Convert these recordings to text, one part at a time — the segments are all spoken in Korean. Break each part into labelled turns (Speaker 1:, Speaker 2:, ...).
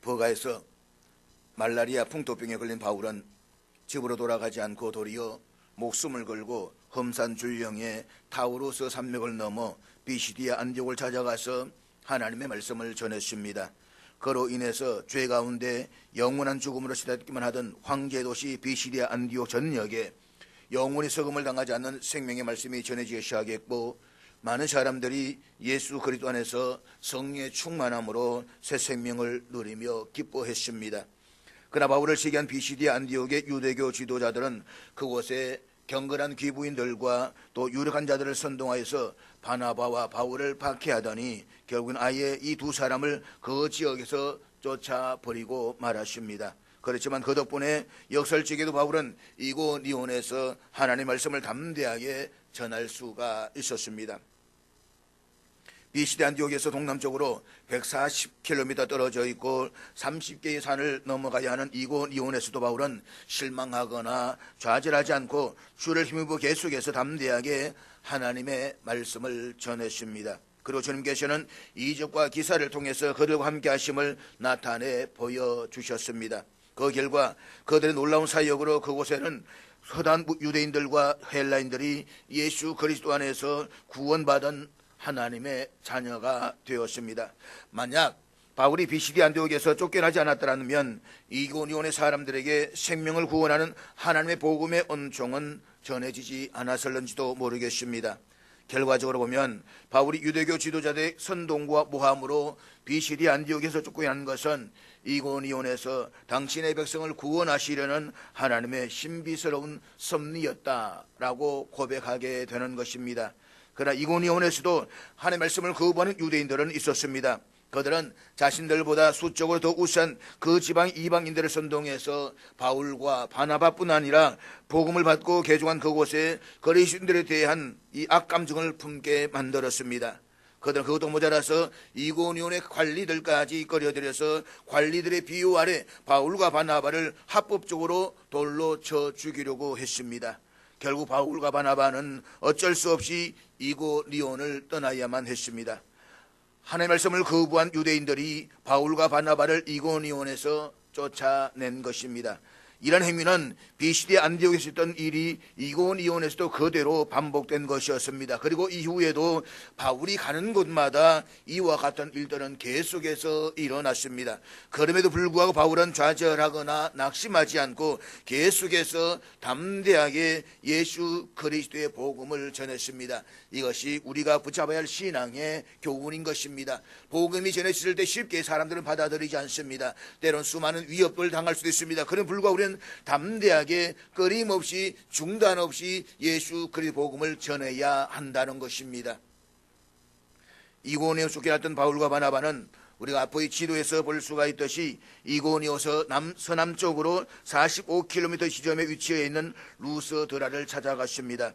Speaker 1: 버가에서 말라리아 풍토병에 걸린 바울은 집으로 돌아가지 않고 도리어 목숨을 걸고 험산 줄령의 타우로스 산맥을 넘어 비시디아 안디옥을 찾아가서 하나님의 말씀을 전했습니다. 그로 인해서 죄 가운데 영원한 죽음으로 시달기만 하던 황제도시 비시디아 안디옥 전역에 영원히 석음을 당하지 않는 생명의 말씀이 전해지기 시작했고, 많은 사람들이 예수 그리스도 안에서 성령의 충만함으로 새 생명을 누리며 기뻐했습니다. 그러나 바울을 시기한 비시디아 안디옥의 유대교 지도자들은 그곳에 경건한 귀부인들과 또 유력한 자들을 선동하여서 바나바와 바울을 박해하더니 결국은 아예 이 두 사람을 그 지역에서 쫓아버리고 말았습니다. 그렇지만 그 덕분에 역설적에도 바울은 이고니온에서 하나님의 말씀을 담대하게 전할 수가 있었습니다. 비시디아 안디옥에서 동남쪽으로 140km 떨어져 있고 30개의 산을 넘어가야 하는 이고니온에서도 바울은 실망하거나 좌절하지 않고 주를 힘입어 계속해서 담대하게 하나님의 말씀을 전했습니다. 그리고 주님께서는 이적과 기사를 통해서 그들과 함께 하심을 나타내 보여주셨습니다. 그 결과 그들의 놀라운 사역으로 그곳에는 허다한 유대인들과 헬라인들이 예수 그리스도 안에서 구원받은 하나님의 자녀가 되었습니다. 만약 바울이 비시디아 안디옥에서 쫓겨나지 않았더라면 이고니온의 사람들에게 생명을 구원하는 하나님의 복음의 은총은 전해지지 않았을는지도 모르겠습니다. 결과적으로 보면 바울이 유대교 지도자들의 선동과 모함으로 비시디아 안디옥에서 쫓겨난 것은 이고니온에서 당신의 백성을 구원하시려는 하나님의 신비스러운 섭리였다라고 고백하게 되는 것입니다. 그러나 이고니온에서도 하나님의 말씀을 거부하는 유대인들은 있었습니다. 그들은 자신들보다 수적으로 더 우수한 그 지방 이방인들을 선동해서 바울과 바나바뿐 아니라 복음을 받고 개종한 그곳에 그리스도인들에 대한 이 악감정을 품게 만들었습니다. 그들은 그것도 모자라서 이고니온의 관리들까지 끌어들여서 관리들의 비유 아래 바울과 바나바를 합법적으로 돌로 쳐 죽이려고 했습니다. 결국 바울과 바나바는 어쩔 수 없이 이고니온을 떠나야만 했습니다. 하나님의 말씀을 거부한 유대인들이 바울과 바나바를 이고니온에서 쫓아낸 것입니다. 이런 행위는 비시디아 안디옥에서 있던 일이 이고니온에서도 그대로 반복된 것이었습니다. 그리고 이후에도 바울이 가는 곳마다 이와 같은 일들은 계속해서 일어났습니다. 그럼에도 불구하고 바울은 좌절하거나 낙심하지 않고 계속해서 담대하게 예수 그리스도의 복음을 전했습니다. 이것이 우리가 붙잡아야 할 신앙의 교훈인 것입니다. 복음이 전해졌을 때 쉽게 사람들은 받아들이지 않습니다. 때론 수많은 위협을 당할 수도 있습니다. 그런 불구하고 우리는 담대하게 끊임없이 중단 없이 예수 그리스도의 복음을 전해야 한다는 것입니다. 이고니온에 쫓겨났던 바울과 바나바는 우리가 앞의 지도에서 볼 수가 있듯이 이고니온에서 서남쪽으로 45km 지점에 위치해 있는 루스드라를 찾아갔습니다.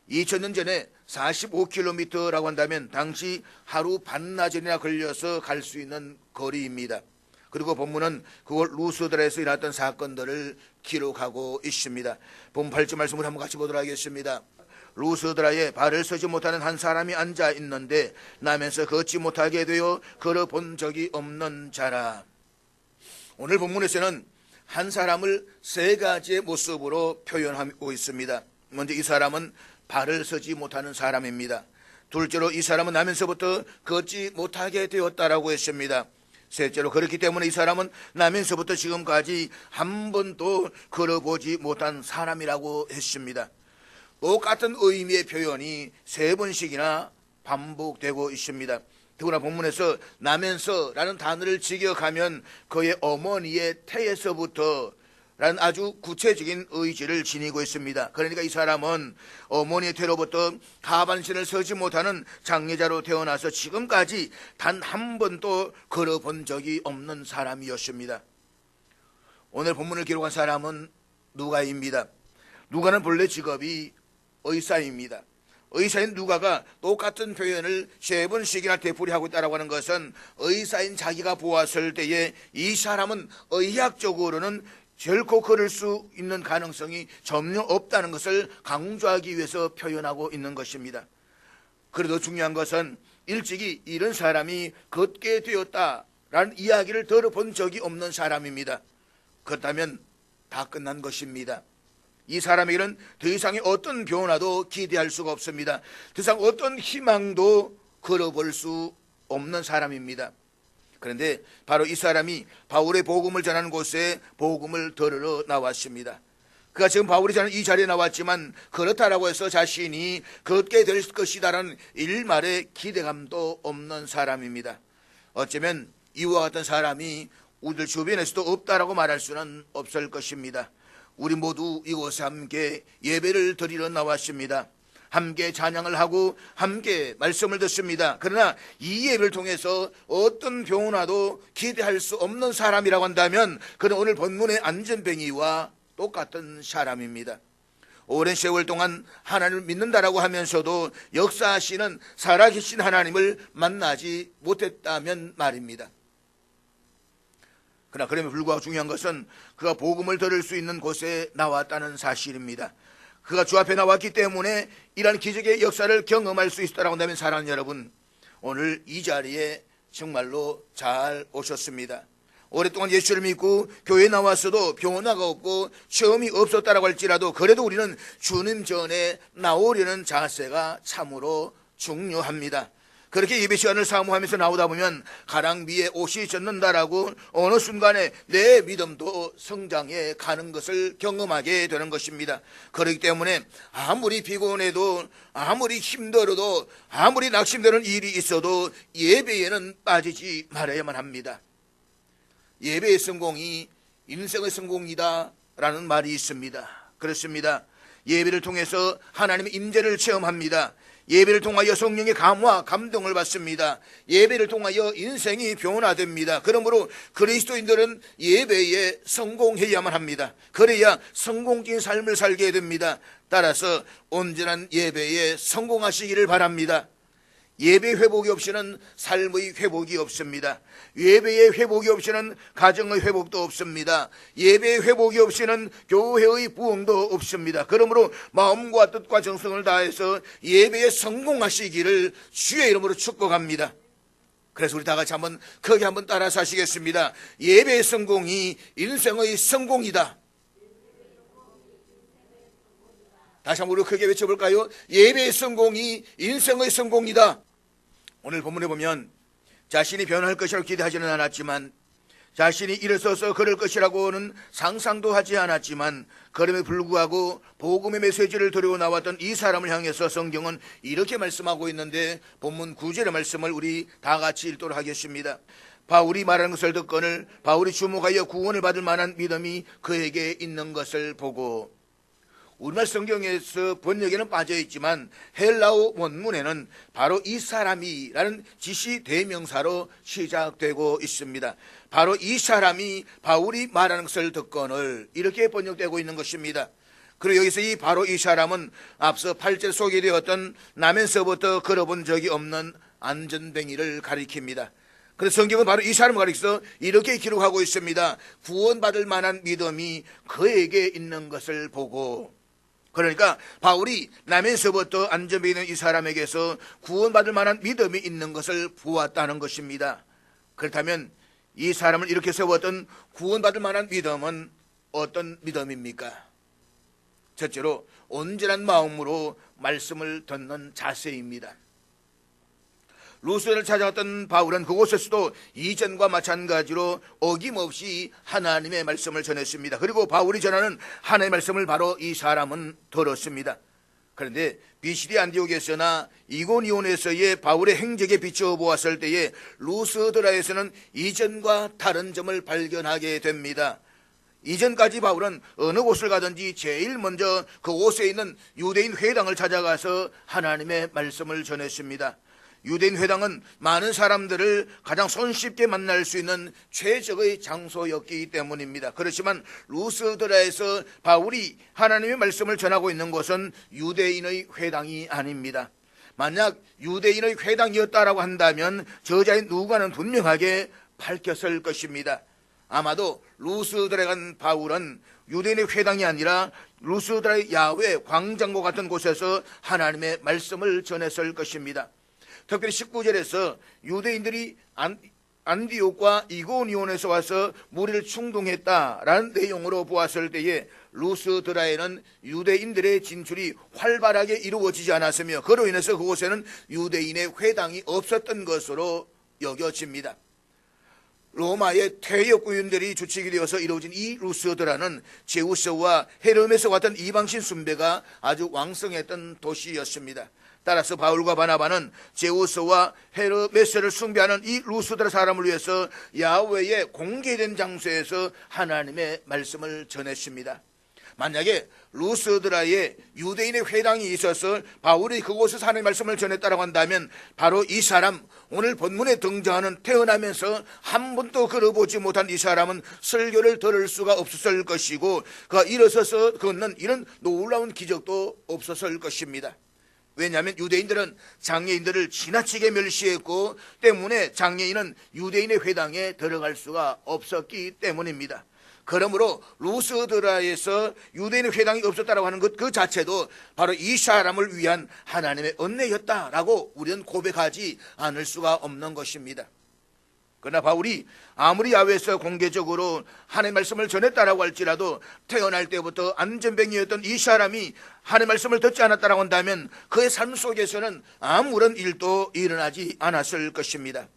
Speaker 1: 2000년 전에 45km라고 한다면 당시 하루 반나절이나 걸려서 갈 수 있는 거리입니다. 그리고 본문은 그곳 루스드라에서 일어났던 사건들을 기록하고 있습니다. 본 8절 말씀을 한번 같이 보도록 하겠습니다. 루스드라에 발을 서지 못하는 한 사람이 앉아 있는데 나면서 걷지 못하게 되어 걸어본 적이 없는 자라. 오늘 본문에서는 한 사람을 세 가지의 모습으로 표현하고 있습니다. 먼저 이 사람은 발을 서지 못하는 사람입니다. 둘째로 이 사람은 나면서부터 걷지 못하게 되었다라고 했습니다. 셋째로 그렇기 때문에 이 사람은 나면서부터 지금까지 한 번도 걸어보지 못한 사람이라고 했습니다. 똑같은 의미의 표현이 세 번씩이나 반복되고 있습니다. 더구나 본문에서 나면서라는 단어를 직역하면 그의 어머니의 태에서부터 라는 아주 구체적인 의지를 지니고 있습니다. 그러니까 이 사람은 어머니의 태로부터 하반신을 서지 못하는 장애자로 태어나서 지금까지 단 한 번도 걸어본 적이 없는 사람이었습니다. 오늘 본문을 기록한 사람은 누가입니다. 누가는 본래 직업이 의사입니다. 의사인 누가가 똑같은 표현을 세 번씩이나 되풀이하고 있다고 하는 것은 의사인 자기가 보았을 때에 이 사람은 의학적으로는 결코 걸을 수 있는 가능성이 전혀 없다는 것을 강조하기 위해서 표현하고 있는 것입니다. 그래도 중요한 것은 일찍이 이런 사람이 걷게 되었다 라는 이야기를 들어본 적이 없는 사람입니다. 그렇다면 다 끝난 것입니다. 이 사람에게는 더 이상의 어떤 변화도 기대할 수가 없습니다. 더 이상 어떤 희망도 걸어볼 수 없는 사람입니다. 그런데 바로 이 사람이 바울의 복음을 전하는 곳에 복음을 들으러 나왔습니다. 그가 지금 바울이 전하는 이 자리에 나왔지만 그렇다라고 해서 자신이 걷게 될 것이다라는 일말의 기대감도 없는 사람입니다. 어쩌면 이와 같은 사람이 우리들 주변에서도 없다라고 말할 수는 없을 것입니다. 우리 모두 이곳에 함께 예배를 드리러 나왔습니다. 함께 찬양을 하고 함께 말씀을 듣습니다. 그러나 이 예배를 통해서 어떤 변화도 기대할 수 없는 사람이라고 한다면 그는 오늘 본문의 안전뱅이와 똑같은 사람입니다. 오랜 세월 동안 하나님을 믿는다라고 하면서도 역사하시는 살아계신 하나님을 만나지 못했다면 말입니다. 그러나 그럼에도 불구하고 중요한 것은 그가 복음을 들을 수 있는 곳에 나왔다는 사실입니다. 그가 주 앞에 나왔기 때문에 이러한 기적의 역사를 경험할 수 있다고 한다면 사랑하는 여러분, 오늘 이 자리에 정말로 잘 오셨습니다. 오랫동안 예수를 믿고 교회에 나왔어도 변화가 없고 체험이 없었다라고 할지라도 그래도 우리는 주님 전에 나오려는 자세가 참으로 중요합니다. 그렇게 예배 시간을 사모하면서 나오다 보면 가랑비에 옷이 젖는다라고 어느 순간에 내 믿음도 성장해 가는 것을 경험하게 되는 것입니다. 그렇기 때문에 아무리 피곤해도 아무리 힘들어도 아무리 낙심되는 일이 있어도 예배에는 빠지지 말아야만 합니다. 예배의 성공이 인생의 성공이다 라는 말이 있습니다. 그렇습니다. 예배를 통해서 하나님의 임재를 체험합니다. 예배를 통하여 성령의 감화, 감동을 받습니다. 예배를 통하여 인생이 변화됩니다. 그러므로 그리스도인들은 예배에 성공해야만 합니다. 그래야 성공적인 삶을 살게 됩니다. 따라서 온전한 예배에 성공하시기를 바랍니다. 예배 회복이 없이는 삶의 회복이 없습니다. 예배의 회복이 없이는 가정의 회복도 없습니다. 예배의 회복이 없이는 교회의 부흥도 없습니다. 그러므로 마음과 뜻과 정성을 다해서 예배에 성공하시기를 주의 이름으로 축복합니다. 그래서 우리 다 같이 한번 크게 한번 따라서 하시겠습니다. 예배의 성공이 인생의 성공이다. 다시 한번 우리 크게 외쳐볼까요? 예배의 성공이 인생의 성공이다. 오늘 본문에 보면 자신이 변할 것이라고 기대하지는 않았지만, 자신이 일어서서 그럴 것이라고는 상상도 하지 않았지만, 그럼에도 불구하고 복음의 메시지를 들고 나왔던 이 사람을 향해서 성경은 이렇게 말씀하고 있는데, 본문 9절의 말씀을 우리 다 같이 읽도록 하겠습니다. 바울이 말하는 것을 듣거늘 바울이 주목하여 구원을 받을 만한 믿음이 그에게 있는 것을 보고. 우리말 성경에서 번역에는 빠져있지만 헬라어 원문에는 바로 이 사람이라는 지시 대명사로 시작되고 있습니다. 바로 이 사람이 바울이 말하는 것을 듣거늘 이렇게 번역되고 있는 것입니다. 그리고 여기서 이 바로 이 사람은 앞서 8절 소개되었던 나면서부터 걸어본 적이 없는 안전뱅이를 가리킵니다. 그래서 성경은 바로 이 사람을 가리켜서 이렇게 기록하고 있습니다. 구원받을 만한 믿음이 그에게 있는 것을 보고. 그러니까 바울이 나면서부터 안전뱅이 있는 이 사람에게서 구원받을 만한 믿음이 있는 것을 보았다는 것입니다. 그렇다면 이 사람을 이렇게 세웠던 구원받을 만한 믿음은 어떤 믿음입니까? 첫째로 온전한 마음으로 말씀을 듣는 자세입니다. 루스를 찾아갔던 바울은 그곳에서도 이전과 마찬가지로 어김없이 하나님의 말씀을 전했습니다. 그리고 바울이 전하는 하나님의 말씀을 바로 이 사람은 들었습니다. 그런데 비시디 안디옥에서나 이고니온에서의 바울의 행적에 비춰보았을 때에 루스드라에서는 이전과 다른 점을 발견하게 됩니다. 이전까지 바울은 어느 곳을 가든지 제일 먼저 그곳에 있는 유대인 회당을 찾아가서 하나님의 말씀을 전했습니다. 유대인 회당은 많은 사람들을 가장 손쉽게 만날 수 있는 최적의 장소였기 때문입니다. 그렇지만 루스드라에서 바울이 하나님의 말씀을 전하고 있는 곳은 유대인의 회당이 아닙니다. 만약 유대인의 회당이었다라고 한다면 저자인 누가는 분명하게 밝혔을 것입니다. 아마도 루스드라에 간 바울은 유대인의 회당이 아니라 루스드라의 야외 광장과 같은 곳에서 하나님의 말씀을 전했을 것입니다. 특별히 19절에서 유대인들이 안디옥과 이고니온에서 와서 무리를 충동했다라는 내용으로 보았을 때에 루스드라에는 유대인들의 진출이 활발하게 이루어지지 않았으며 그로 인해서 그곳에는 유대인의 회당이 없었던 것으로 여겨집니다. 로마의 퇴역구인들이 주축이 되어서 이루어진 이 루스드라는 제우스와 헤르메스 같은 이방신 숭배가 아주 왕성했던 도시였습니다. 따라서 바울과 바나바는 제우스와 헤르메스를 숭배하는 이 루스드라 사람을 위해서 야훼의 공개된 장소에서 하나님의 말씀을 전했습니다. 만약에 루스드라에 유대인의 회당이 있어서 바울이 그곳에서 하나님의 말씀을 전했다고 한다면 바로 이 사람, 오늘 본문에 등장하는 태어나면서 한 번도 걸어보지 못한 이 사람은 설교를 들을 수가 없었을 것이고 그가 일어서서 걷는 이런 놀라운 기적도 없었을 것입니다. 왜냐하면 유대인들은 장애인들을 지나치게 멸시했고 때문에 장애인은 유대인의 회당에 들어갈 수가 없었기 때문입니다. 그러므로 루스드라에서 유대인의 회당이 없었다고 하는 것 그 자체도 바로 이 사람을 위한 하나님의 은혜였다라고 우리는 고백하지 않을 수가 없는 것입니다. 그러나 바울이 아무리 야훼에서 공개적으로 하나님의 말씀을 전했다라고 할지라도 태어날 때부터 안전뱅이였던 이 사람이 하나님의 말씀을 듣지 않았다라고 한다면 그의 삶 속에서는 아무런 일도 일어나지 않았을 것입니다.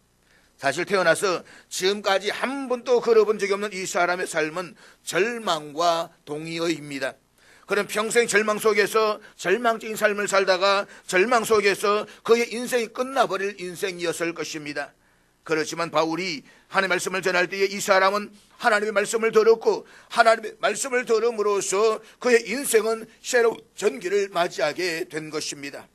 Speaker 1: 사실 태어나서 지금까지 한 번도 걸어본 적이 없는 이 사람의 삶은 절망과 동의어입니다. 그는 평생 절망 속에서 절망적인 삶을 살다가 절망 속에서 그의 인생이 끝나버릴 인생이었을 것입니다. 그렇지만 바울이 하나님의 말씀을 전할 때에 이 사람은 하나님의 말씀을 들었고 하나님의 말씀을 들음으로써 그의 인생은 새로운 전기를 맞이하게 된 것입니다.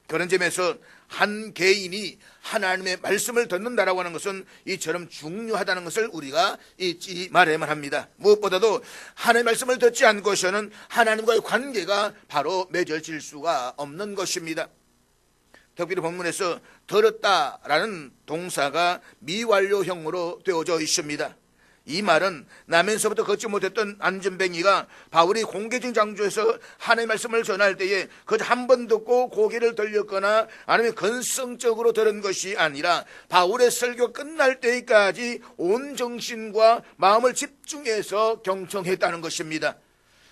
Speaker 1: 그런 점에서 한 개인이 하나님의 말씀을 듣는다라고 하는 것은 이처럼 중요하다는 것을 우리가 잊지 말아야만 합니다. 무엇보다도 하나님의 말씀을 듣지 않고서는 하나님과의 관계가 바로 맺어질 수가 없는 것입니다. 특별히 본문에서 들었다라는 동사가 미완료형으로 되어져 있습니다. 이 말은 나면서부터 걷지 못했던 안전뱅이가 바울이 공개적인 장소에서 하나님의 말씀을 전할 때에 그저 한 번 듣고 고개를 돌렸거나 아니면 건성적으로 들은 것이 아니라 바울의 설교 끝날 때까지 온 정신과 마음을 집중해서 경청했다는 것입니다.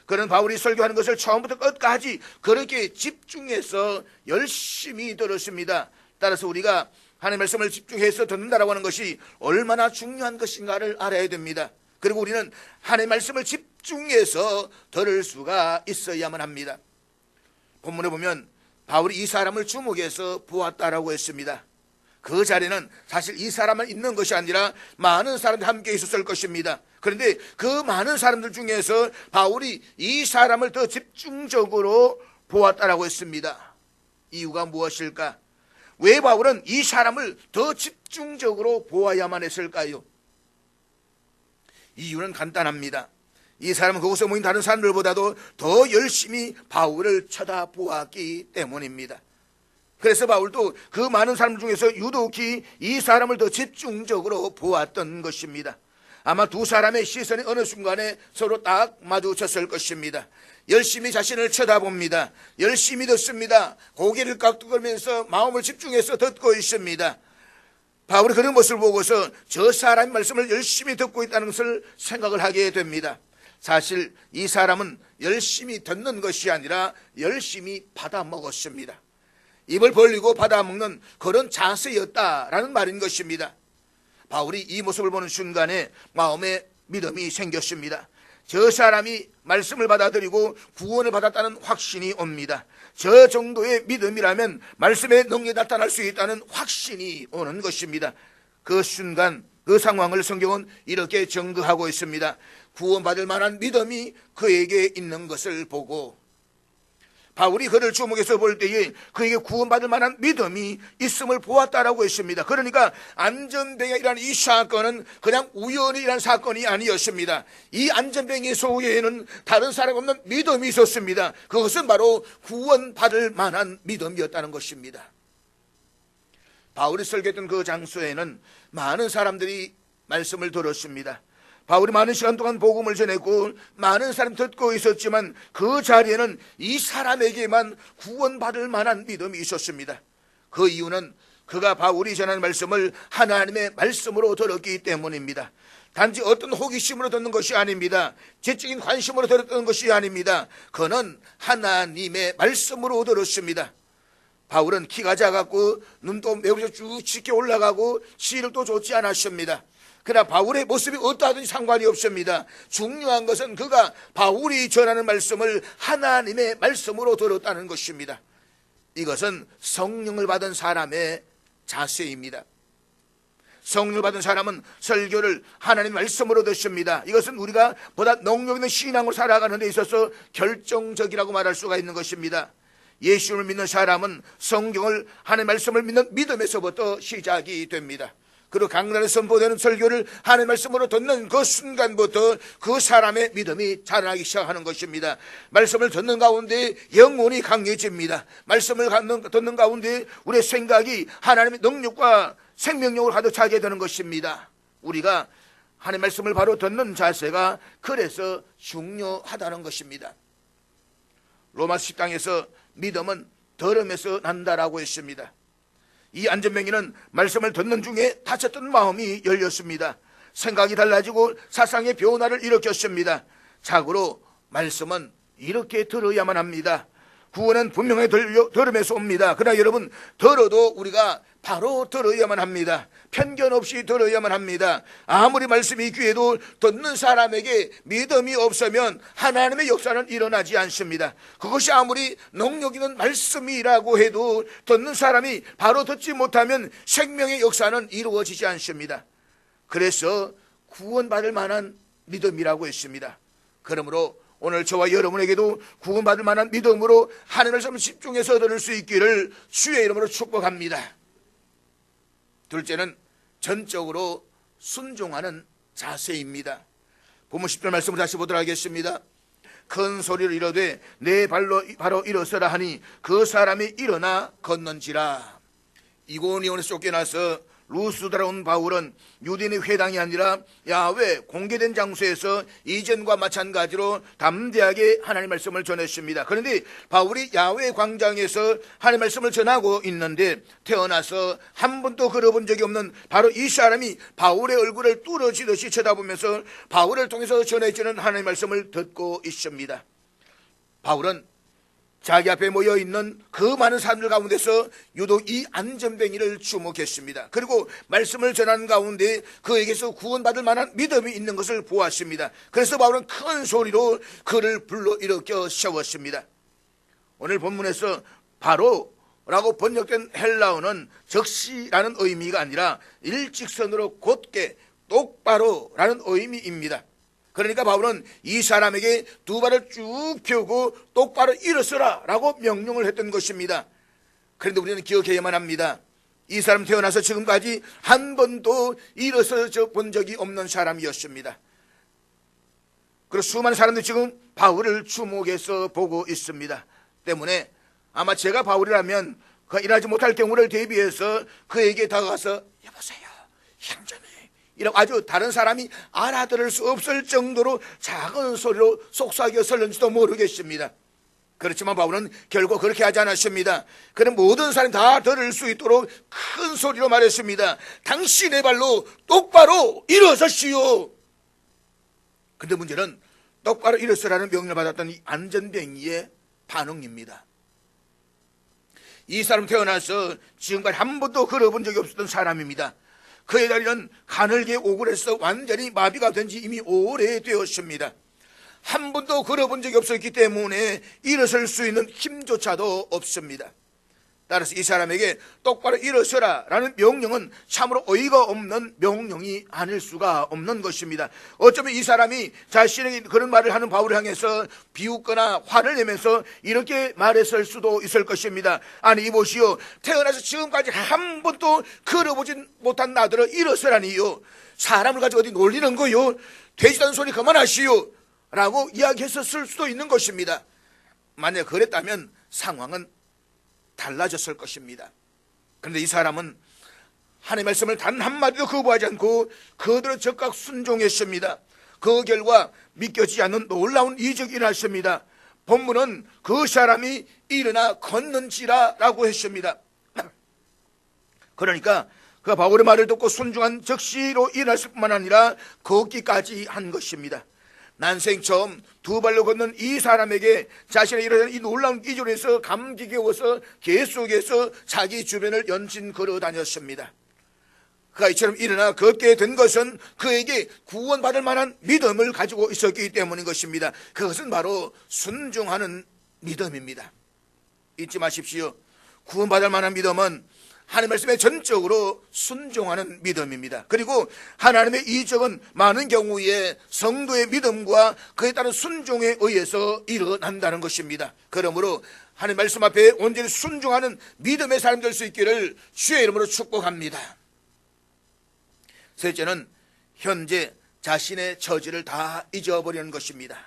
Speaker 1: 그는 바울이 설교하는 것을 처음부터 끝까지 그렇게 집중해서 열심히 들었습니다. 따라서 우리가 하나님의 말씀을 집중해서 듣는다라고 하는 것이 얼마나 중요한 것인가를 알아야 됩니다. 그리고 우리는 하나님의 말씀을 집중해서 들을 수가 있어야만 합니다. 본문에 보면 바울이 이 사람을 주목해서 보았다라고 했습니다. 그 자리는 사실 이 사람만 있는 것이 아니라 많은 사람들이 함께 있었을 것입니다. 그런데 그 많은 사람들 중에서 바울이 이 사람을 더 집중적으로 보았다라고 했습니다. 이유가 무엇일까? 왜 바울은 이 사람을 더 집중적으로 보아야만 했을까요? 이유는 간단합니다. 이 사람은 그곳에 모인 다른 사람들보다도 더 열심히 바울을 쳐다보았기 때문입니다. 그래서 바울도 그 많은 사람 중에서 유독히 이 사람을 더 집중적으로 보았던 것입니다. 아마 두 사람의 시선이 어느 순간에 서로 딱 마주쳤을 것입니다. 열심히 자신을 쳐다봅니다. 열심히 듣습니다. 고개를 깍두면서 마음을 집중해서 듣고 있습니다. 바울이 그런 모습을 보고서 저 사람의 말씀을 열심히 듣고 있다는 것을 생각을 하게 됩니다. 사실 이 사람은 열심히 듣는 것이 아니라 열심히 받아먹었습니다. 입을 벌리고 받아먹는 그런 자세였다라는 말인 것입니다. 바울이 이 모습을 보는 순간에 마음에 믿음이 생겼습니다. 저 사람이 말씀을 받아들이고 구원을 받았다는 확신이 옵니다. 저 정도의 믿음이라면 말씀의 능력이 나타날 수 있다는 확신이 오는 것입니다. 그 순간 그 상황을 성경은 이렇게 증거하고 있습니다. 구원받을 만한 믿음이 그에게 있는 것을 보고 바울이 그를 주목해서 볼 때에 그에게 구원받을 만한 믿음이 있음을 보았다라고 했습니다. 그러니까 안전뱅이라는 이 사건은 그냥 우연히 일어난 사건이 아니었습니다. 이 안전뱅이 속에는 다른 사람 없는 믿음이 있었습니다. 그것은 바로 구원받을 만한 믿음이었다는 것입니다. 바울이 설교했던 그 장소에는 많은 사람들이 말씀을 들었습니다. 바울이 많은 시간 동안 복음을 전했고 많은 사람이 듣고 있었지만 그 자리에는 이 사람에게만 구원받을 만한 믿음이 있었습니다. 그 이유는 그가 바울이 전하는 말씀을 하나님의 말씀으로 들었기 때문입니다. 단지 어떤 호기심으로 듣는 것이 아닙니다. 지적인 관심으로 들었던 것이 아닙니다. 그는 하나님의 말씀으로 들었습니다. 바울은 키가 작았고 눈도 매우 쭉 짙게 올라가고 시력도 좋지 않았습니다. 그러나 바울의 모습이 어떠하든지 상관이 없습니다. 중요한 것은 그가 바울이 전하는 말씀을 하나님의 말씀으로 들었다는 것입니다. 이것은 성령을 받은 사람의 자세입니다. 성령을 받은 사람은 설교를 하나님의 말씀으로 듣습니다. 이것은 우리가 보다 능력 있는 신앙으로 살아가는 데 있어서 결정적이라고 말할 수가 있는 것입니다. 예수를 믿는 사람은 성경을 하나님의 말씀을 믿는 믿음에서부터 시작이 됩니다. 그리고 강단에 선포되는 설교를 하나님의 말씀으로 듣는 그 순간부터 그 사람의 믿음이 자라나기 시작하는 것입니다. 말씀을 듣는 가운데 영혼이 강해집니다. 말씀을 듣는 가운데 우리의 생각이 하나님의 능력과 생명력을 가득 차게 되는 것입니다. 우리가 하나님의 말씀을 바로 듣는 자세가 그래서 중요하다는 것입니다. 로마서 10장에서 믿음은 들음에서 난다라고 했습니다. 이 안전뱅이는 말씀을 듣는 중에 다쳤던 마음이 열렸습니다. 생각이 달라지고 사상의 변화를 일으켰습니다. 자고로 말씀은 이렇게 들어야만 합니다. 구원은 분명히 들음에서 옵니다. 그러나 여러분, 들어도 우리가 바로 들어야만 합니다. 편견 없이 들어야만 합니다. 아무리 말씀이 귀해도 듣는 사람에게 믿음이 없으면 하나님의 역사는 일어나지 않습니다. 그것이 아무리 능력 있는 말씀이라고 해도 듣는 사람이 바로 듣지 못하면 생명의 역사는 이루어지지 않습니다. 그래서 구원받을 만한 믿음이라고 했습니다. 그러므로 오늘 저와 여러분에게도 구원받을 만한 믿음으로 하나님의 말씀을 집중해서 들을 수 있기를 주의 이름으로 축복합니다. 둘째는 전적으로 순종하는 자세입니다. 본문 10절 말씀을 다시 보도록 하겠습니다. 큰 소리로 이르되 내 발로 바로 일어서라 하니 그 사람이 일어나 걷는지라. 이고니온에서 쫓겨나서 루스드라 온 바울은 유대인의 회당이 아니라 야훼 공개된 장소에서 이전과 마찬가지로 담대하게 하나님의 말씀을 전했습니다. 그런데 바울이 야훼 광장에서 하나님의 말씀을 전하고 있는데 태어나서 한 번도 걸어본 적이 없는 바로 이 사람이 바울의 얼굴을 뚫어지듯이 쳐다보면서 바울을 통해서 전해지는 하나님의 말씀을 듣고 있습니다. 바울은 자기 앞에 모여있는 그 많은 사람들 가운데서 유독 이 안전뱅이를 주목했습니다. 그리고 말씀을 전하는 가운데 그에게서 구원받을 만한 믿음이 있는 것을 보았습니다. 그래서 바울은 큰 소리로 그를 불러일으켜 세웠습니다. 오늘 본문에서 바로라고 번역된 헬라어는 즉시라는 의미가 아니라 일직선으로 곧게 똑바로라는 의미입니다. 그러니까 바울은 이 사람에게 두 발을 쭉 펴고 똑바로 일어서라 라고 명령을 했던 것입니다. 그런데 우리는 기억해야만 합니다. 이 사람 태어나서 지금까지 한 번도 일어서져 본 적이 없는 사람이었습니다. 그리고 수많은 사람들이 지금 바울을 주목해서 보고 있습니다. 때문에 아마 제가 바울이라면 그 일하지 못할 경우를 대비해서 그에게 다가가서 여보세요 형제님 이런 아주 다른 사람이 알아들을 수 없을 정도로 작은 소리로 속삭였을는지도 모르겠습니다. 그렇지만 바울은 결국 그렇게 하지 않았습니다. 그는 모든 사람이 다 들을 수 있도록 큰 소리로 말했습니다. 당신의 발로 똑바로 일어서시오. 근데 문제는 똑바로 일어서라는 명령을 받았던 이 안전뱅이의 반응입니다. 이 사람 태어나서 지금까지 한 번도 걸어본 적이 없었던 사람입니다. 그의 다리는 가늘게 오그려서 완전히 마비가 된 지 이미 오래되었습니다. 한 번도 걸어본 적이 없었기 때문에 일어설 수 있는 힘조차도 없습니다. 따라서 이 사람에게 똑바로 일어서라 라는 명령은 참으로 어이가 없는 명령이 아닐 수가 없는 것입니다. 어쩌면 이 사람이 자신에게 그런 말을 하는 바울을 향해서 비웃거나 화를 내면서 이렇게 말했을 수도 있을 것입니다. 아니 이보시오, 태어나서 지금까지 한 번도 걸어보진 못한 나더러 일어서라니요, 사람을 가지고 어디 놀리는 거요, 되지도 않은 소리 그만하시오 라고 이야기했었을 수도 있는 것입니다. 만약 그랬다면 상황은 달라졌을 것입니다. 그런데 이 사람은 하나님의 말씀을 단 한마디도 거부하지 않고 그대로 즉각 순종했습니다. 그 결과 믿겨지지 않는 놀라운 이적이 일어났습니다. 본문은 그 사람이 일어나 걷는지라 라고 했습니다. 그러니까 그 바울의 말을 듣고 순종한 즉시로 일어났을 뿐만 아니라 걷기까지 한 것입니다. 난생 처음 두 발로 걷는 이 사람에게 자신의 이런 이 놀라운 기준에서 감기겨워서 계속해서 자기 주변을 연신 걸어 다녔습니다. 그가 이처럼 일어나 걷게 된 것은 그에게 구원받을 만한 믿음을 가지고 있었기 때문인 것입니다. 그것은 바로 순종하는 믿음입니다. 잊지 마십시오. 구원받을 만한 믿음은 하나님의 말씀에 전적으로 순종하는 믿음입니다. 그리고 하나님의 이적은 많은 경우에 성도의 믿음과 그에 따른 순종에 의해서 일어난다는 것입니다. 그러므로 하나님의 말씀 앞에 온전히 순종하는 믿음의 삶 될 수 있기를 주의 이름으로 축복합니다. 셋째는 현재 자신의 처지를 다 잊어버리는 것입니다.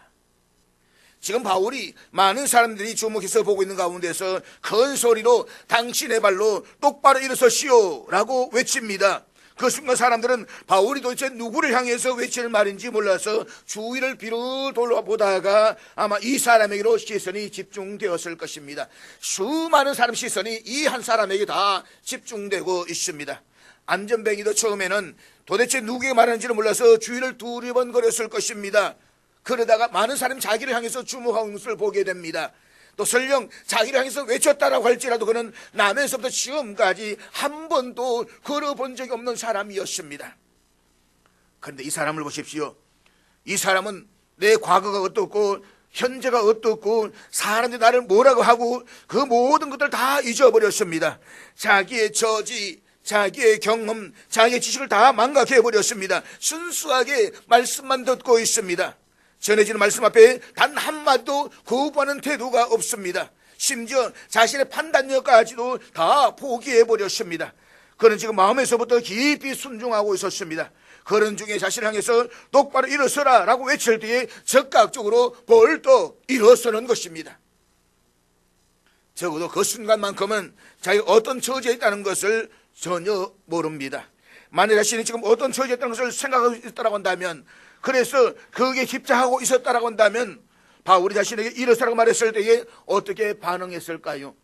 Speaker 1: 지금 바울이 많은 사람들이 주목해서 보고 있는 가운데서 큰 소리로 당신의 발로 똑바로 일어서시오 라고 외칩니다. 그 순간 사람들은 바울이 도대체 누구를 향해서 외치는 말인지 몰라서 주위를 비로 돌아보다가 아마 이 사람에게로 시선이 집중되었을 것입니다. 수많은 사람 시선이 이 한 사람에게 다 집중되고 있습니다. 안전뱅이도 처음에는 도대체 누구에게 말하는지를 몰라서 주위를 두리번거렸을 것입니다. 그러다가 많은 사람이 자기를 향해서 주목하는 것을 보게 됩니다. 또 설령 자기를 향해서 외쳤다라고 할지라도 그는 나면서부터 지금까지 한 번도 걸어본 적이 없는 사람이었습니다. 그런데 이 사람을 보십시오. 이 사람은 내 과거가 어떻고 현재가 어떻고 사람들이 나를 뭐라고 하고 그 모든 것들을 다 잊어버렸습니다. 자기의 처지, 자기의 경험, 자기의 지식을 다 망각해버렸습니다. 순수하게 말씀만 듣고 있습니다. 전해지는 말씀 앞에 단 한마디도 거부하는 태도가 없습니다. 심지어 자신의 판단력까지도 다 포기해버렸습니다. 그는 지금 마음에서부터 깊이 순종하고 있었습니다. 그런 중에 자신을 향해서 똑바로 일어서라 라고 외칠 때에 즉각적으로 벌떡 일어서는 것입니다. 적어도 그 순간만큼은 자기가 어떤 처지에 있다는 것을 전혀 모릅니다. 만약 자신이 지금 어떤 처지에 있다는 것을 생각하고 있다고 한다면, 그래서 거기에 집착하고 있었다고 한다면 바울이 자신에게 일어서라고 말했을 때에 어떻게 반응했을까요?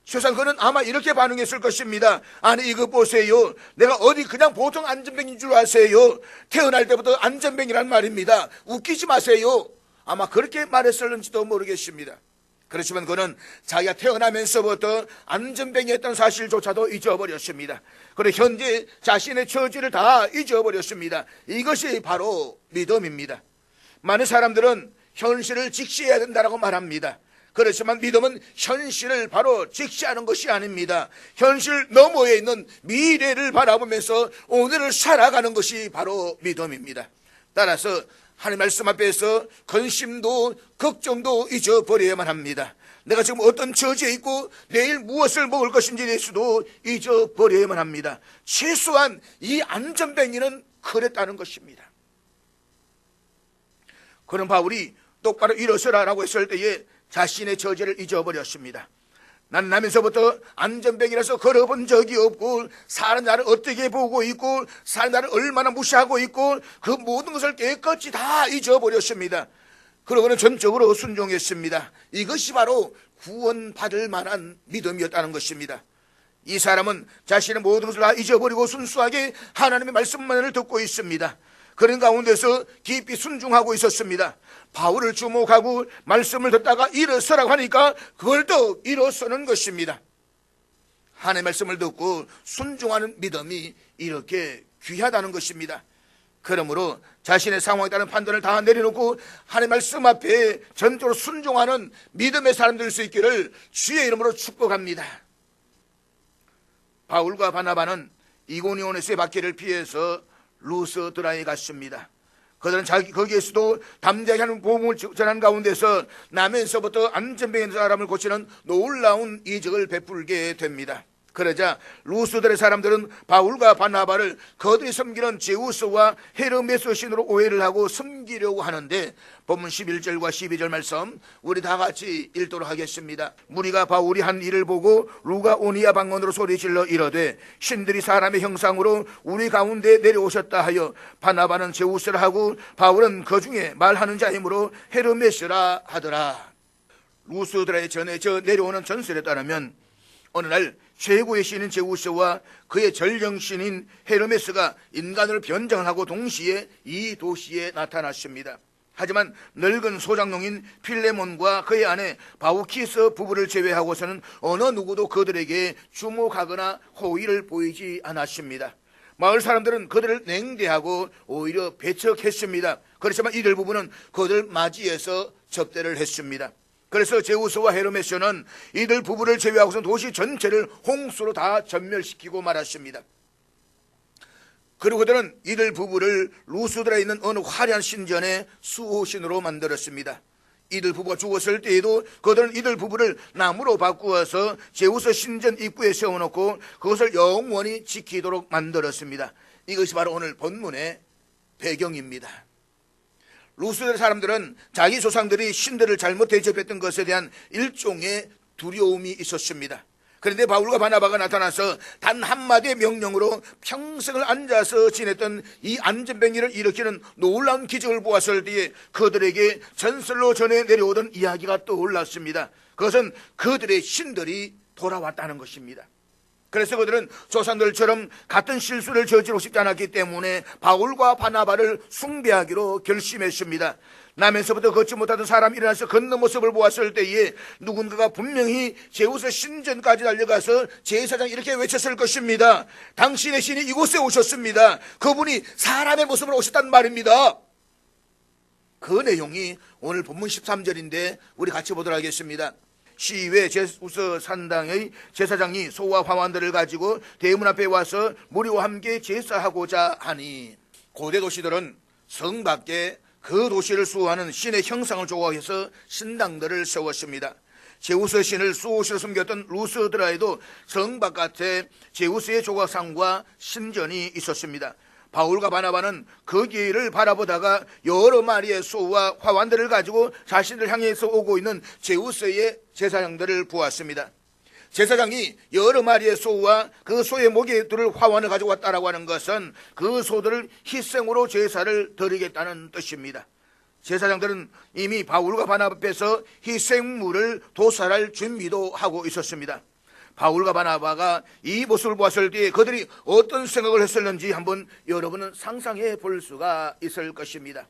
Speaker 1: 최소한 그는 아마 이렇게 반응했을 것입니다. 아니 이거 보세요. 내가 어디 그냥 보통 안전뱅이인 줄 아세요? 태어날 때부터 안전뱅이란 말입니다. 웃기지 마세요. 아마 그렇게 말했을는지도 모르겠습니다. 그렇지만 그는 자기가 태어나면서부터 안전뱅이였던 사실조차도 잊어버렸습니다. 그리고 현재 자신의 처지를 다 잊어버렸습니다. 이것이 바로 믿음입니다. 많은 사람들은 현실을 직시해야 된다고 말합니다. 그렇지만 믿음은 현실을 바로 직시하는 것이 아닙니다. 현실 너머에 있는 미래를 바라보면서 오늘을 살아가는 것이 바로 믿음입니다. 따라서 하나님 말씀 앞에서 근심도 걱정도 잊어버려야만 합니다. 내가 지금 어떤 처지에 있고 내일 무엇을 먹을 것인지에 대해서도 잊어버려야만 합니다. 최소한 이 안전뱅이는 그랬다는 것입니다. 그런 바울이 똑바로 일어서라라고 했을 때에 자신의 처지를 잊어버렸습니다. 나는 나면서부터 안전뱅이라서 걸어본 적이 없고 사람 나를 어떻게 보고 있고 사람 나를 얼마나 무시하고 있고 그 모든 것을 깨끗이 다 잊어버렸습니다. 그러고는 전적으로 순종했습니다. 이것이 바로 구원받을 만한 믿음이었다는 것입니다. 이 사람은 자신의 모든 것을 다 잊어버리고 순수하게 하나님의 말씀만을 듣고 있습니다. 그런 가운데서 깊이 순종하고 있었습니다. 바울을 주목하고 말씀을 듣다가 일어서라고 하니까 그걸 또 일어서는 것입니다. 하나님의 말씀을 듣고 순종하는 믿음이 이렇게 귀하다는 것입니다. 그러므로 자신의 상황에 따른 판단을 다 내려놓고 하나님의 말씀 앞에 전적으로 순종하는 믿음의 사람 될 수 있기를 주의 이름으로 축복합니다. 바울과 바나바는 이고니온에서의 박해를 피해서 루스드라에 갔습니다. 그들은 거기에서도 담대하게 하는 복음을 전하는 가운데서 나면서부터 안전뱅이 사람을 고치는 놀라운 이적을 베풀게 됩니다. 그러자 루스드라의 사람들은 바울과 바나바를 그들이 섬기는 제우스와 헤르메스 신으로 오해를 하고 섬기려고 하는데 본문 11절과 12절 말씀 우리 다 같이 읽도록 하겠습니다. 무리가 바울이 한 일을 보고 루가오니아 방언으로 소리질러 이르되 신들이 사람의 형상으로 우리 가운데 내려오셨다 하여 바나바는 제우스라 하고 바울은 그 중에 말하는 자이므로 헤르메스라 하더라. 루스드라에 전해져 내려오는 전설에 따르면 어느 날 최고의 신인 제우스와 그의 전령신인 헤르메스가 인간을 변장하고 동시에 이 도시에 나타났습니다. 하지만 늙은 소장농인 필레몬과 그의 아내 바우키스 부부를 제외하고서는 어느 누구도 그들에게 주목하거나 호의를 보이지 않았습니다. 마을 사람들은 그들을 냉대하고 오히려 배척했습니다. 그렇지만 이들 부부는 그들을 맞이해서 접대를 했습니다. 그래서 제우스와 헤르메스는 이들 부부를 제외하고서 도시 전체를 홍수로 다 전멸시키고 말았습니다. 그리고 그들은 이들 부부를 루스드라에 있는 어느 화려한 신전의 수호신으로 만들었습니다. 이들 부부가 죽었을 때에도 그들은 이들 부부를 나무로 바꾸어서 제우스 신전 입구에 세워놓고 그것을 영원히 지키도록 만들었습니다. 이것이 바로 오늘 본문의 배경입니다. 루스드 사람들은 자기 조상들이 신들을 잘못 대접했던 것에 대한 일종의 두려움이 있었습니다. 그런데 바울과 바나바가 나타나서 단 한마디의 명령으로 평생을 앉아서 지냈던 이 안전병기를 일으키는 놀라운 기적을 보았을 때에 그들에게 전설로 전해 내려오던 이야기가 떠올랐습니다. 그것은 그들의 신들이 돌아왔다는 것입니다. 그래서 그들은 조상들처럼 같은 실수를 저지르고 싶지 않았기 때문에 바울과 바나바를 숭배하기로 결심했습니다. 나면서부터 걷지 못하던 사람이 일어나서 걷는 모습을 보았을 때에 누군가가 분명히 제우스 신전까지 달려가서 제사장이 이렇게 외쳤을 것입니다. 당신의 신이 이곳에 오셨습니다. 그분이 사람의 모습으로 오셨단 말입니다. 그 내용이 오늘 본문 13절인데 우리 같이 보도록 하겠습니다. 시외 제우스 산당의 제사장이 소와 화환들을 가지고 대문 앞에 와서 무리와 함께 제사하고자 하니, 고대 도시들은 성 밖에 그 도시를 수호하는 신의 형상을 조각해서 신당들을 세웠습니다. 제우스 신을 수호시로 섬겼던 루스드라에도 성 바깥에 제우스의 조각상과 신전이 있었습니다. 바울과 바나바는 그 길을 바라보다가 여러 마리의 소와 화환들을 가지고 자신을 향해서 오고 있는 제우스의 제사장들을 보았습니다. 제사장이 여러 마리의 소와 그 소의 목에 둘을 화환을 가지고 왔다라고 하는 것은 그 소들을 희생으로 제사를 드리겠다는 뜻입니다. 제사장들은 이미 바울과 바나바 앞에서 희생물을 도살할 준비도 하고 있었습니다. 바울과 바나바가 이 모습을 보았을 때 그들이 어떤 생각을 했었는지 한번 여러분은 상상해 볼 수가 있을 것입니다.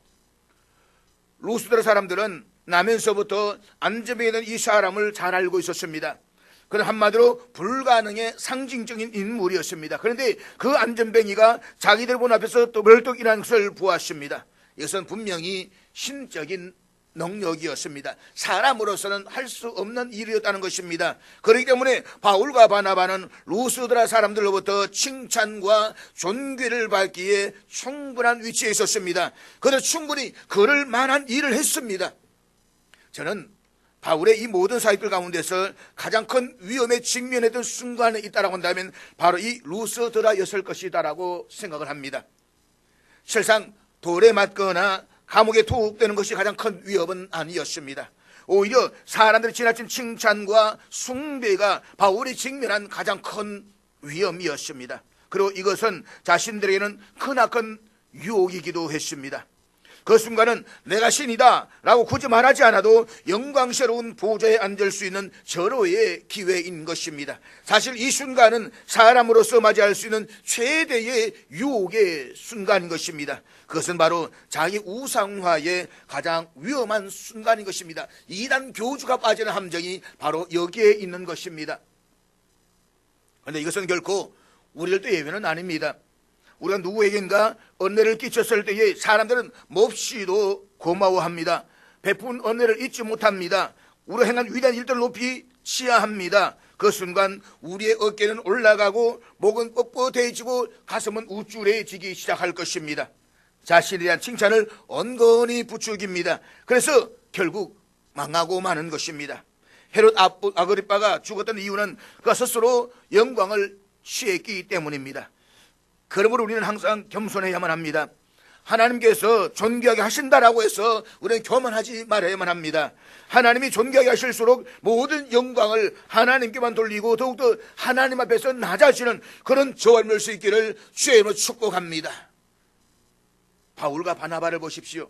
Speaker 1: 루스드라 사람들은 나면서부터 안전병에 있는 이 사람을 잘 알고 있었습니다. 그는 한마디로 불가능의 상징적인 인물이었습니다. 그런데 그 안전뱅이가 자기들 본 앞에서 또 벌떡 일어난 것을 보았습니다. 이것은 분명히 신적인 능력이었습니다. 사람으로서는 할 수 없는 일이었다는 것입니다. 그렇기 때문에 바울과 바나바는 루스드라 사람들로부터 칭찬과 존귀를 받기에 충분한 위치에 있었습니다. 그는 충분히 그럴 만한 일을 했습니다. 저는 바울의 이 모든 사역들 가운데서 가장 큰 위험에 직면했던 순간에 있다라고 한다면 바로 이 루스드라였을 것이다라고 생각을 합니다. 실상 돌에 맞거나 감옥에 투옥되는 것이 가장 큰 위협은 아니었습니다. 오히려 사람들이 지나친 칭찬과 숭배가 바울이 직면한 가장 큰 위험이었습니다. 그리고 이것은 자신들에게는 크나큰 유혹이기도 했습니다. 그 순간은 내가 신이다 라고 굳이 말하지 않아도 영광스러운 보좌에 앉을 수 있는 절호의 기회인 것입니다. 사실 이 순간은 사람으로서 맞이할 수 있는 최대의 유혹의 순간인 것입니다. 그것은 바로 자기 우상화의 가장 위험한 순간인 것입니다. 이단 교주가 빠지는 함정이 바로 여기에 있는 것입니다. 그런데 이것은 결코 우리들도 예외는 아닙니다. 우리가 누구에겐가 은혜를 끼쳤을 때에 사람들은 몹시도 고마워합니다. 베푼 은혜를 잊지 못합니다. 우리가 행한 위대한 일들을 높이 치하합니다. 그 순간 우리의 어깨는 올라가고 목은 뻣뻣해지고 가슴은 우쭐해지기 시작할 것입니다. 자신에 대한 칭찬을 언건히 부추깁니다. 그래서 결국 망하고 마는 것입니다. 헤롯 아그리빠가 죽었던 이유는 그가 스스로 영광을 취했기 때문입니다. 그러므로 우리는 항상 겸손해야만 합니다. 하나님께서 존귀하게 하신다라고 해서 우리는 교만하지 말아야만 합니다. 하나님이 존귀하게 하실수록 모든 영광을 하나님께만 돌리고 더욱더 하나님 앞에서 낮아지는 그런 저와 멸 수 있기를 주의 이름으로 축복합니다. 바울과 바나바를 보십시오.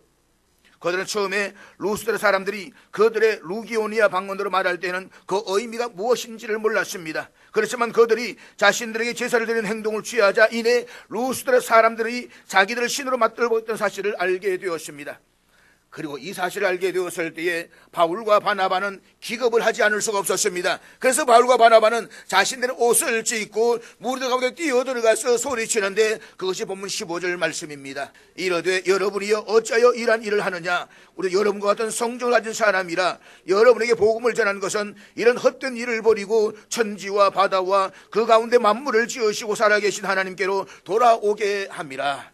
Speaker 1: 그들은 처음에 루스드라 사람들이 그들의 루기오니아 방언으로 말할 때는 그 의미가 무엇인지를 몰랐습니다. 그렇지만 그들이 자신들에게 제사를 드리는 행동을 취하자 이내 루스드라 사람들이 자기들을 신으로 맞들고 있던 사실을 알게 되었습니다. 그리고 이 사실을 알게 되었을 때에 바울과 바나바는 기겁을 하지 않을 수가 없었습니다. 그래서 바울과 바나바는 자신들의 옷을 찢고 무리들 가운데 뛰어들어가서 소리치는데 그것이 본문 15절 말씀입니다. 이르되 여러분이여 어찌하여 이러한 일을 하느냐. 우리 여러분과 같은 성정을 가진 사람이라 여러분에게 복음을 전하는 것은 이런 헛된 일을 버리고 천지와 바다와 그 가운데 만물을 지으시고 살아계신 하나님께로 돌아오게 함이라.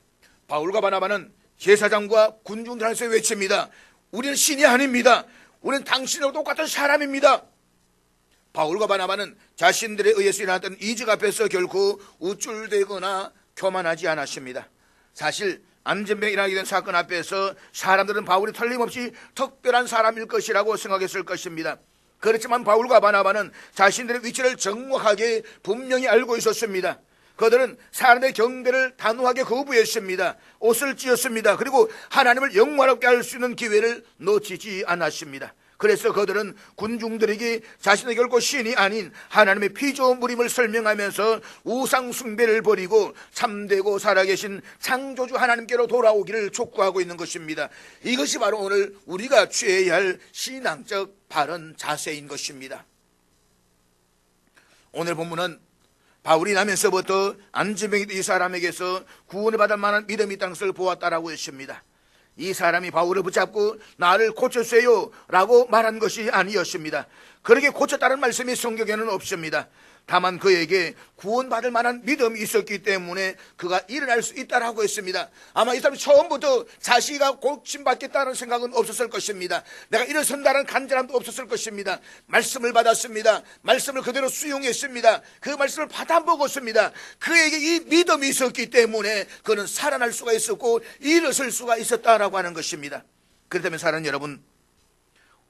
Speaker 1: 바울과 바나바는 제사장과 군중들한테 외칩니다. 우리는 신이 아닙니다. 우리는 당신하고 똑같은 사람입니다. 바울과 바나바는 자신들에 의해서 일어났던 이적 앞에서 결코 우쭐대거나 교만하지 않았습니다. 사실 안전병이 일어나게 된 사건 앞에서 사람들은 바울이 틀림없이 특별한 사람일 것이라고 생각했을 것입니다. 그렇지만 바울과 바나바는 자신들의 위치를 정확하게 분명히 알고 있었습니다. 그들은 사람의 경배를 단호하게 거부했습니다. 옷을 찢었습니다. 그리고 하나님을 영화롭게 할 수 있는 기회를 놓치지 않았습니다. 그래서 그들은 군중들에게 자신의 결코 신이 아닌 하나님의 피조물임을 설명하면서 우상 숭배를 버리고 참되고 살아계신 창조주 하나님께로 돌아오기를 촉구하고 있는 것입니다. 이것이 바로 오늘 우리가 취해야 할 신앙적 바른 자세인 것입니다. 오늘 본문은 바울이 나면서부터 안전병이 이 사람에게서 구원을 받을 만한 믿음이 있다는 것을 보았다라고 했습니다. 이 사람이 바울을 붙잡고 나를 고쳤어요 라고 말한 것이 아니었습니다. 그렇게 고쳤다는 말씀이 성경에는 없습니다. 다만 그에게 구원받을 만한 믿음이 있었기 때문에 그가 일어날 수 있다라고 했습니다. 아마 이 사람이 처음부터 자기가 고침받겠다는 생각은 없었을 것입니다. 내가 일어선다는 간절함도 없었을 것입니다. 말씀을 받았습니다. 말씀을 그대로 수용했습니다. 그 말씀을 받아 먹었습니다. 그에게 이 믿음이 있었기 때문에 그는 살아날 수가 있었고 일어설 수가 있었다라고 하는 것입니다. 그렇다면 사랑하는 여러분,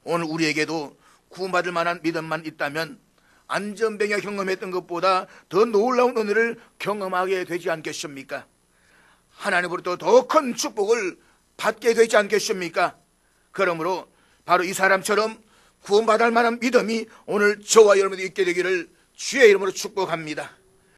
Speaker 1: 오늘 우리에게도 구원받을 만한 믿음만 있다면 안전병에 경험했던 것보다 더 놀라운 은혜를 경험하게 되지 않겠습니까? 하나님으로부터 더 큰 축복을 받게 되지 않겠습니까? 그러므로 바로 이 사람처럼 구원받을 만한 믿음이 오늘 저와 여러분이 있게 되기를 주의 이름으로 축복합니다.